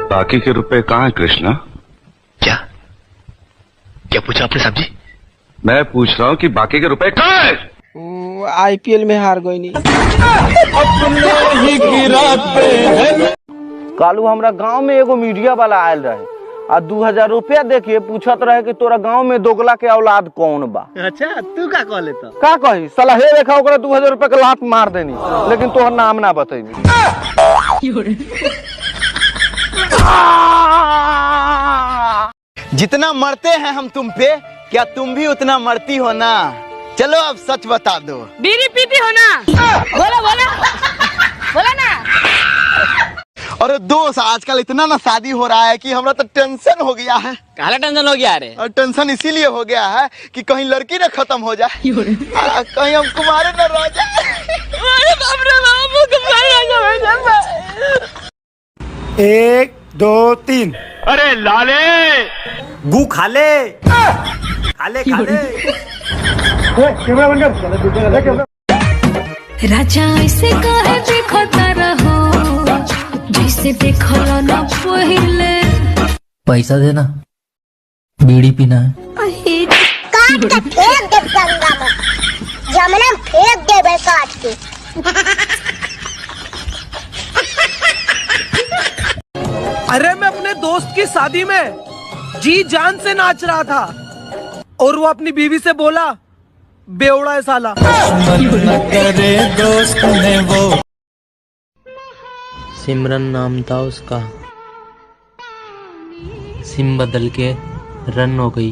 बाकी के रुपए कहाँ है कृष्णा? क्या क्या पूछा आपने साहब जी? मैं पूछ रहा हूँ कि बाकी के रुपए कहाँ है? आईपीएल में हार गई नहीं। कालू हमरा गांव में एगो मीडिया वाला आयल रहे आ 2000 रुपया देखिए पूछत रहे कि तोरा गांव में दोगला के औलाद कौन बा। अच्छा तू का कह लेता? का कही साला हे देखा ओकरा 2000 रुपया के लात मार देनी, लेकिन तोहर नाम ना बतैनी। जितना मरते हैं हम तुम पे, क्या तुम भी उतना मरती हो ना? चलो अब सच बता दो। बीड़ी पीती हो ना? बोला बोला बोला ना। अरे दोस्त आजकल इतना ना शादी हो रहा है कि हमरा तो टेंशन हो गया है। काला टेंशन हो गया रे? और टेंशन इसीलिए हो गया है कि कहीं लड़की ना खत्म हो जाए, कहीं हम कुमारे न रह जाए। अरे बाप रे बाप, कुमार ना जाए। 1 2 3। अरे लाले गु खा ले खा ले खा ले। कैमरा बंद कर। राजा ऐसे कहे देखो रहो जैसे देखो ना पहले। पैसा देना, बीड़ी पीना है। काट के फेंक दे गंगा में, जमना फेंक दे बे काट के। अरे मैं अपने दोस्त की शादी में जी जान से नाच रहा था और वो अपनी बीवी से बोला बेवड़ा है साला। करे दोस्त ने वो। सिमरन नाम था उसका, सिम बदल के रन हो गई।